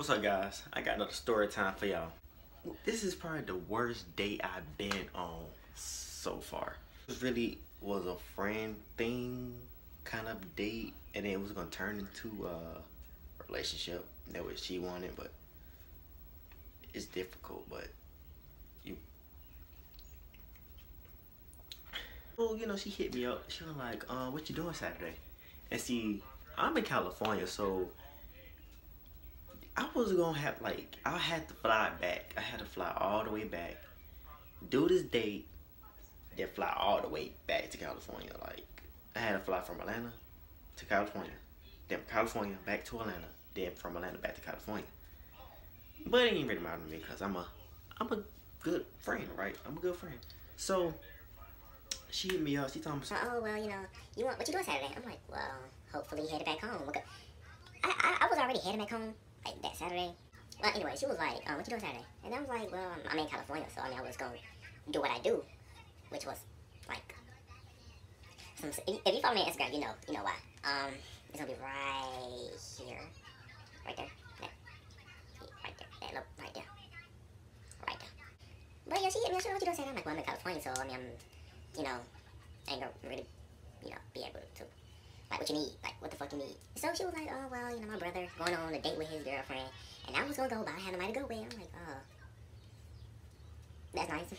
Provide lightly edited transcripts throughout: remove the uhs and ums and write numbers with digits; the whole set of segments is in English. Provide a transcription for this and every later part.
What's up, guys? I got another story time for y'all. This is probably the worst date I've been on so far. It really was a friend thing kind of date, and then it was gonna turn into a relationship. That what she wanted, but it's difficult. But she hit me up. She was like, what you doing Saturday? And see, I'm in California, so I was gonna have, I had to fly back. I had to fly all the way back, do this date, then fly all the way back to California. I had to fly from Atlanta to California, then from California back to Atlanta, then from Atlanta back to California. But it ain't really matter to me because I'm a good friend, right? I'm a good friend. So she hit me up. She told me, oh, well, what you doing Saturday? I'm like, well, hopefully headed back home. I was already headed back home, like, that Saturday. Well, anyway, she was like, what you doing Saturday? And I was like, well, I'm in California, so, I was going to do what I do, which was, if you follow me on Instagram, you know why. It's going to be right here, right there, right there. But yeah, she hit me, she said, what you doing Saturday? I'm like, well, I'm in California, so, I'm ain't gonna really, be able to, what you need, what the fuck you need. So she was like, oh, well, my brother going on a date with his girlfriend, and I was gonna go, but I had nobody to go with. I'm like, oh, that's nice.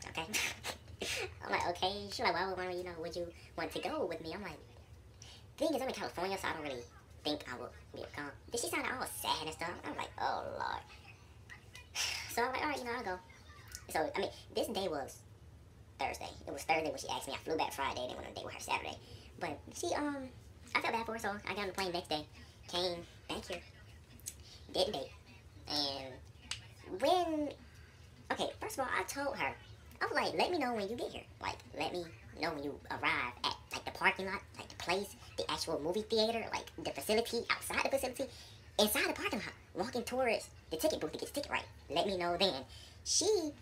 Okay. I'm like, okay. She's like, well, would you want to go with me? I'm like, the thing is, I'm in California, so I don't really think I would be able to come. Then she sounded all sad and stuff. I'm like, oh, Lord. So I'm like, all right, I'll go. So, this day was Thursday. It was Thursday when she asked me. I flew back Friday, then went on a date with her Saturday. But she, I felt bad for her, so I got on the plane next day, came back here, did the date, and okay, first of all, I told her, I was like, let me know when you get here. Let me know when you arrive at, the parking lot, the place, the actual movie theater, the facility, outside the facility, inside the parking lot, walking towards the ticket booth to get the ticket right. Let me know then. She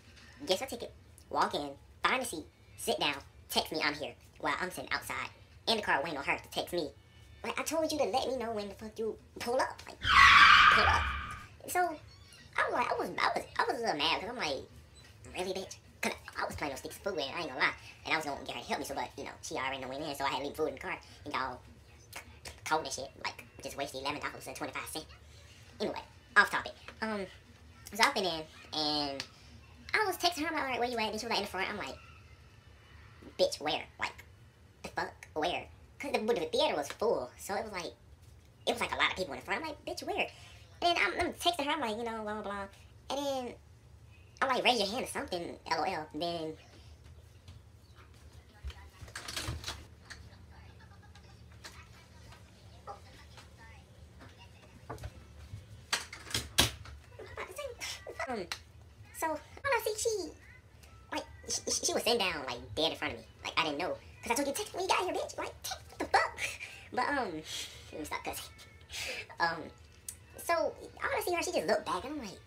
gets her ticket, walk in, find a seat, sit down, text me I'm here while I'm sitting outside in the car waiting on her to text me. I told you to let me know when the fuck you pull up. Pull up. So I was like, I was a little mad because I'm like, really, bitch? Cause I was planning on sticking some food in, I ain't gonna lie. And I was gonna get her to help me, so but she already went in, so I had to leave food in the car and got all cold and shit. Just wasted $11 and 25 cents. Anyway, off topic. So I went in and I was texting her, I'm like, alright, where you at? And she was in the front. I'm like, bitch, where? The fuck? Where? Because the theater was full. So it was like a lot of people in the front. I'm like, bitch, where? And then I'm texting her, I'm like, blah, blah, blah. And then I'm like, raise your hand or something, LOL. Then so all I see, she was sitting down, dead in front of me. I didn't know. Because I told you, text when you got here, bitch. Text, what the fuck? But, let me stop cussing. So, all I see her, she just looked back, and I'm like,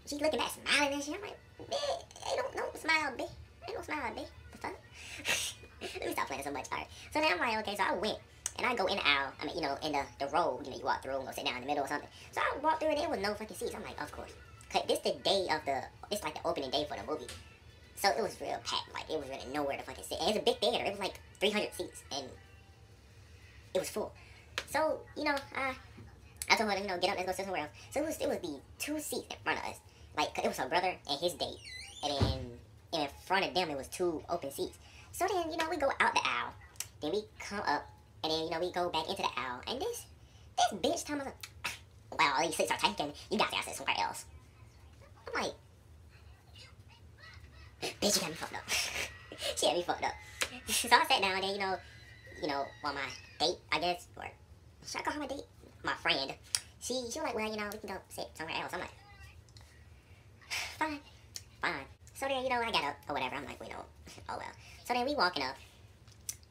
she's looking back, smiling and shit. I'm like, bitch, don't smile, bitch. Ain't no smile, bitch. The fuck? Let me stop playing so much. Alright. So then I'm like, okay, so I went, and I go in the aisle, in the row, you walk through and go sit down in the middle or something. So I walked through, and there was no fucking seats. I'm like, of course. This the day of it's the opening day for the movie. So it was real packed. It was really nowhere to fucking sit. And it's a big theater. It was 300 seats. And it was full. So, I told her, get up, let's go sit somewhere else. So it was the two seats in front of us. It was her brother and his date. And then in front of them, it was two open seats. So then, we go out the aisle. Then we come up. And then, we go back into the aisle. And this bitch told me, well, these seats are taken. You guys gotta sit somewhere else. I'm like, bitch, you got me fucked up. She had me fucked up. So I sat down there, while my date, I guess, or should I call her my date? My friend. She was like, well, we can go sit somewhere else. I'm like, fine. So then, I got up or whatever. I'm like, oh well. So then we walking up,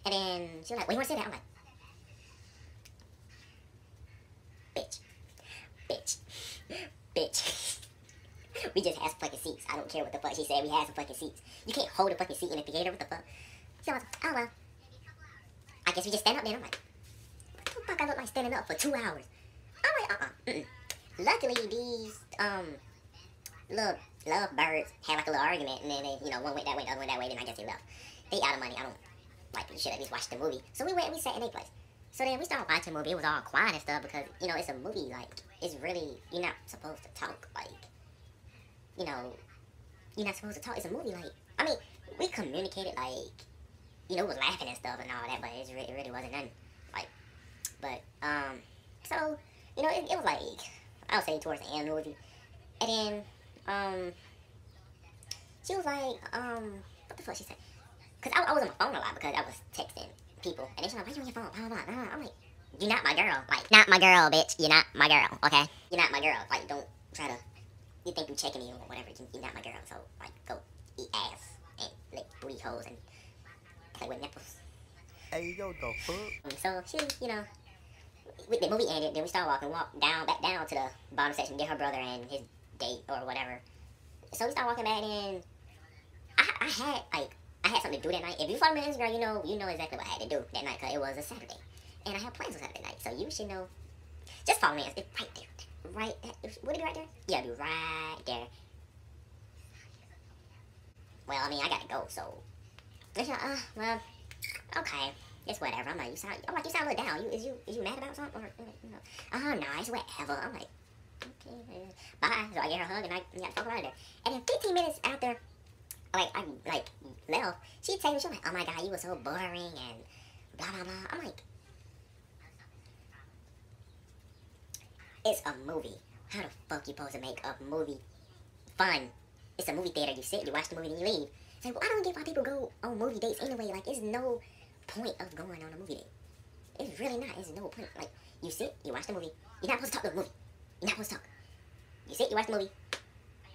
and then she was like, where you want to sit down? I'm like, bitch. We just had some fucking seats. I don't care what the fuck she said. We had some fucking seats. You can't hold a fucking seat in a theater. What the fuck? So I was like, oh well. I guess we just stand up there. I'm like, what the fuck I look like standing up for 2 hours? I'm like, luckily these little lovebirds had like a little argument, and then they, you know, one went that way, the other went that way, then I guess they left. They out of money. I don't like, you should at least watch the movie. So we went and we sat in their place. So then we started watching the movie. It was all quiet and stuff because, you know, it's a movie. Like, it's really, you're not supposed to talk. Like, you know, you're not supposed to talk. It's a movie. Like, I mean, we communicated, like, you know, we was laughing and stuff and all that, but it really wasn't nothing. Like, but, so, you know, it was like, I would say towards the end of the movie. And then, she was like, what the fuck she said? Because I was on my phone a lot because I was texting people. And then she's like, why you on your phone? Blah, blah, blah. I'm like, you're not my girl. Like, not my girl, bitch. You're not my girl, okay? You're not my girl. Like, don't try to, you think you're checking me or whatever. You're not my girl. So, like, go eat ass and lick booty holes and play with nipples. Hey, yo, the fuck? So, she, you know, the movie ended. Then we started walk back down to the bottom section, get her brother and his date or whatever. So we started walking back in. I had something to do that night. If you follow me on Instagram, you know exactly what I had to do that night because it was a Saturday. And I had plans on Saturday night. So you should know. Just follow me. It's right there. Right there. Would it be right there? Yeah, it'd be right there. Well, I mean, I gotta go, so. Well, okay. It's whatever. I'm like, you sound a little down. Is you mad about something? Or, you know? Oh, no, it's whatever. I'm like, okay, bye. So I get her a hug and I fuck around there. And then 15 minutes after, I left, she texted me, she was like, oh my god, you were so boring and blah, blah, blah. I'm like, it's a movie. How the fuck you supposed to make a movie fun? It's a movie theater. You sit, you watch the movie, then you leave. It's like, well, I don't get why people go on movie dates anyway. Like, there's no point of going on a movie date. It's really not. There's no point. Like, you sit, you watch the movie. You're not supposed to talk to the movie. You're not supposed to talk. You sit, you watch the movie.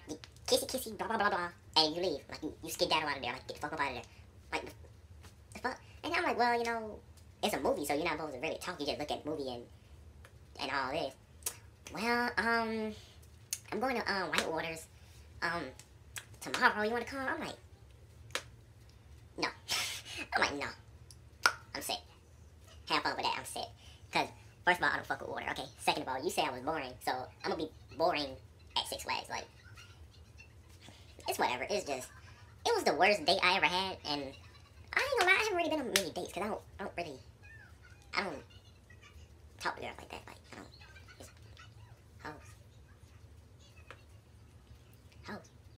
You kissy, blah, blah, blah, blah. And you leave. Like, you skedaddle out of there. Like, get the fuck up out of there. Like, the fuck? And I'm like, well, you know, it's a movie, so you're not supposed to really talk. You just look at the movie and all this. Well, I'm going to, White Waters, tomorrow. You want to come? I'm like, no. I'm like, no. I'm sick. Have fun with that. I'm sick. Because, first of all, I don't fuck with water, okay? Second of all, you say I was boring, so I'm going to be boring at Six Flags. Like, it's whatever. It's just, it was the worst date I ever had, and I ain't gonna lie, I haven't really been on many dates, because I don't talk to girls like that. Like,